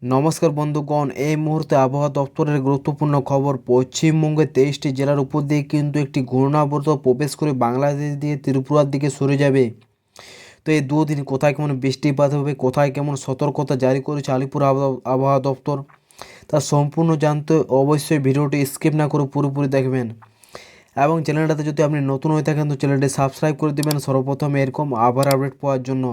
নমস্কার বন্ধুগণ, এই মুহূর্তে আবহাওয়া দপ্তরের গুরুত্বপূর্ণ খবর। পশ্চিমবঙ্গের 23টি জেলার উপর দিয়ে কিন্তু একটি ঘূর্ণাবর্ত প্রবেশ করে বাংলাদেশ দিয়ে ত্রিপুরার দিকে সরে যাবে। তো এই দুদিন কোথায় কেমন বৃষ্টিপাত হবে, কোথায় কেমন সতর্কতা জারি করেছে আলিপুর আবহাওয়া দপ্তর, তা সম্পূর্ণ জানতে অবশ্যই ভিডিওটি স্কিপ না করে পুরোপুরি দেখবেন। এবং চ্যানেলটাতে যদি আপনি নতুন হয়ে থাকেন তো চ্যানেলটি সাবস্ক্রাইব করে দেবেন সর্বপ্রথম এরকম আবহাওয়ার আপডেট পাওয়ার জন্য।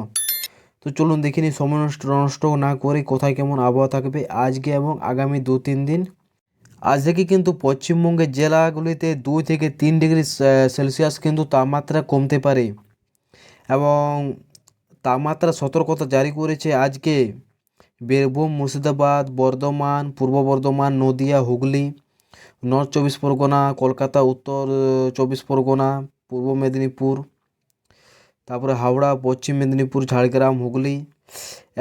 তো চলুন দেখে নিই সময় নষ্ট না করে কোথায় কেমন আবহাওয়া থাকবে আজকে এবং আগামী 2-3 দিন। আজ থেকে কিন্তু পশ্চিমবঙ্গের জেলাগুলিতে 2 থেকে 3 ডিগ্রি সেলসিয়াস কিন্তু তাপমাত্রা কমতে পারে। এবং তাপমাত্রা সতর্কতা জারি করেছে আজকে বীরভূম, মুর্শিদাবাদ, বর্ধমান, পূর্ব বর্ধমান, নদিয়া, হুগলি, নর্থ 24 পরগনা, কলকাতা, উত্তর 24 পরগনা, পূর্ব মেদিনীপুর, তারপরে হাওড়া, পশ্চিম মেদিনীপুর, ঝাড়গ্রাম, হুগলি।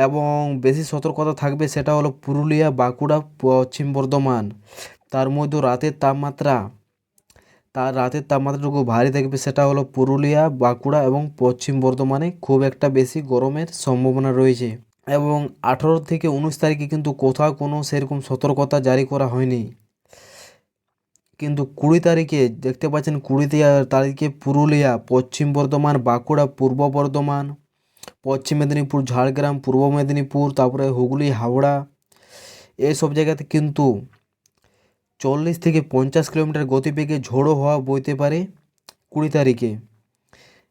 এবং বেশি সতর্কতা থাকবে সেটা হলো পুরুলিয়া, বাঁকুড়া, পশ্চিম বর্ধমান। তার মধ্যে রাতের তাপমাত্রাটুকু ভারী থাকবে, সেটা হলো পুরুলিয়া, বাঁকুড়া এবং পশ্চিম বর্ধমানে খুব একটা বেশি গরমের সম্ভাবনা রয়েছে। এবং 18 থেকে 19 তারিখে কিন্তু কোথাও কোনো সেরকম সতর্কতা জারি করা হয়নি। কিন্তু 20 তারিখে দেখতে পাচ্ছেন, 20 তারিখে পুরুলিয়া, পশ্চিম বর্ধমান, বাঁকুড়া, পূর্ব বর্ধমান, পশ্চিম মেদিনীপুর, ঝাড়গ্রাম, পূর্ব মেদিনীপুর, তারপরে হুগলি, হাওড়া, এইসব জায়গাতে কিন্তু 40 থেকে 50 কিলোমিটার গতিবেগে ঝোড়ো হাওয়া বইতে পারে 20 তারিখে।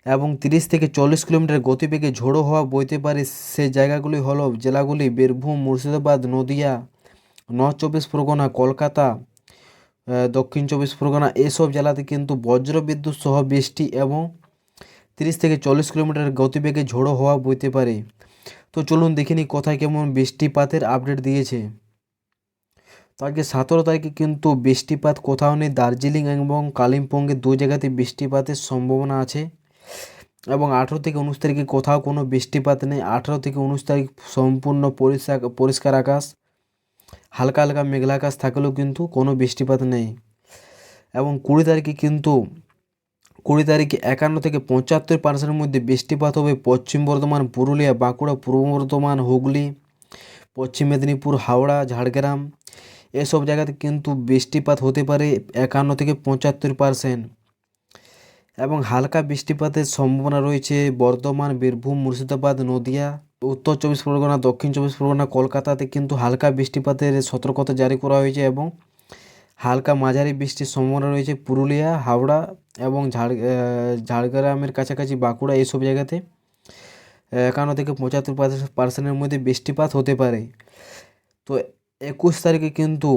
এবং 30 থেকে 40 কিলোমিটার গতিবেগে ঝোড়ো হাওয়া বইতে পারে। সেই জায়গাগুলি হলো জেলাগুলি বীরভূম, মুর্শিদাবাদ, নদিয়া, নর্থ 24 পরগনা, কলকাতা, দক্ষিণ 24 পরগনা। এসব জেলাতে কিন্তু বজ্রবিদ্যুৎ সহ বৃষ্টি এবং 30 থেকে 40 কিলোমিটার গতিবেগে ঝোড়ো হাওয়া বইতে পারে। তো চলুন দেখে নিই কোথায় কেমন বৃষ্টিপাতের আপডেট দিয়েছে। তো আজকে 17 তারিখে কিন্তু বৃষ্টিপাত কোথাও নেই। দার্জিলিং এবং কালিম্পংয়ে 2 জায়গাতে বৃষ্টিপাতের সম্ভাবনা আছে। এবং 18 থেকে 19 তারিখে কোথাও কোনো বৃষ্টিপাত নেই। 18 থেকে 19 তারিখ সম্পূর্ণ পরিষ্কার আকাশ, হালকা হালকা মেঘলা আকাশ থাকলেও কিন্তু কোনো বৃষ্টিপাত নেই। এবং 20 তারিখে 51 থেকে 75% মধ্যে বৃষ্টিপাত হবে পশ্চিম বর্ধমান, পুরুলিয়া, বাঁকুড়া, পূর্ব বর্ধমান, হুগলি, পশ্চিম মেদিনীপুর, হাওড়া, ঝাড়গ্রাম। এসব জায়গাতে কিন্তু বৃষ্টিপাত হতে পারে 51 থেকে 75%। এবং হালকা বৃষ্টিপাতের সম্ভাবনা রয়েছে বর্ধমান, বীরভূম, মুর্শিদাবাদ, নদিয়া, উত্তর 24 পরগনা, দক্ষিণ 24 পরগনা, কলকাতাতে কিন্তু হালকা বৃষ্টিপাতের সতর্কতা জারি করা হয়েছে। এবং হালকা মাঝারি বৃষ্টির সম্ভাবনা রয়েছে পুরুলিয়া, হাওড়া এবং ঝাড়গ্রামের কাছাকাছি বাঁকুড়া। এইসব জায়গাতে 51 থেকে 75% মধ্যে বৃষ্টিপাত হতে পারে। তো 21 তারিখে কিন্তু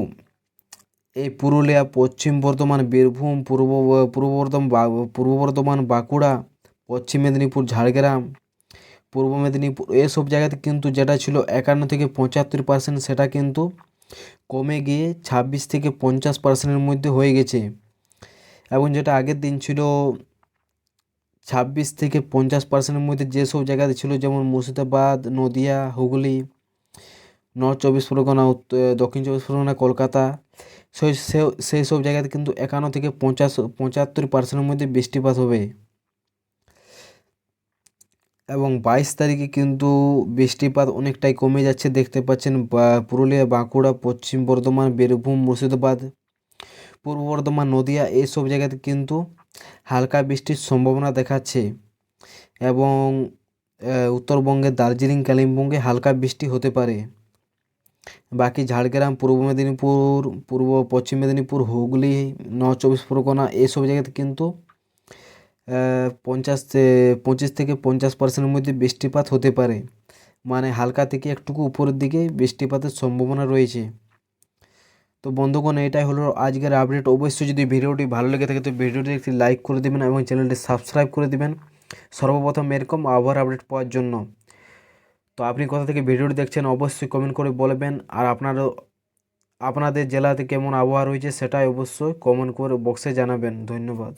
এই পুরুলিয়া, পশ্চিম বর্ধমান, বীরভূম, পূর্ব বর্ধমান, বাঁকুড়া, পশ্চিম মেদিনীপুর, ঝাড়গ্রাম, পূর্ব মেদিনীপুর, এসব জায়গাতে কিন্তু যেটা ছিল 51 থেকে 75% সেটা কিন্তু কমে গিয়ে 26 থেকে 50%-এর মধ্যে হয়ে গেছে। এবং যেটা আগের দিন ছিল 26 থেকে 50%-এর মধ্যে, যেসব জায়গাতে ছিল যেমন মুর্শিদাবাদ, নদিয়া, হুগলি, নর্থ 24 পরগনা, দক্ষিণ 24 পরগনা, কলকাতা, সেই সব জায়গাতে কিন্তু 51 থেকে 75% মধ্যে বৃষ্টিপাত হবে। এবং 22 তারিখে কিন্তু বৃষ্টিপাত অনেকটাই কমে যাচ্ছে, দেখতে পাচ্ছেন পুরুলিয়া, বাঁকুড়া, পশ্চিম বর্ধমান, বীরভূম, মুর্শিদাবাদ, পূর্ব বর্ধমান, নদিয়া, এইসব জায়গাতে কিন্তু হালকা বৃষ্টির সম্ভাবনা দেখাচ্ছে। এবং উত্তরবঙ্গের দার্জিলিং, কালিম্পংয়ে হালকা বৃষ্টি হতে পারে। বাকি ঝাড়গ্রাম, পশ্চিম মেদিনীপুর, হুগলি, নর্থ 24 পরগনা, এইসব জায়গাতে কিন্তু 25 থেকে 50% মধ্যে বৃষ্টিপাত হতে পারে। মানে হালকা থেকে একটুকু উপরের দিকে বৃষ্টিপাতের সম্ভাবনা রয়েছে। তো বন্ধুগণ, এটাই হলো আজকের আপডেট। অবশ্যই যদি ভিডিওটি ভালো লেগে থাকে তো ভিডিওটি একটি লাইক করে দেবেন এবং চ্যানেলটি সাবস্ক্রাইব করে দেবেন সর্বপ্রথম এরকম আবহাওয়ার আপডেট পাওয়ার জন্য। তো আপনি কোথা থেকে ভিডিওটি দেখছেন অবশ্যই কমেন্ট করে বলবেন। আর আপনাদের জেলাতে কেমন আবহাওয়া রয়েছে সেটাই অবশ্যই কমেন্ট করে বক্সে জানাবেন। ধন্যবাদ।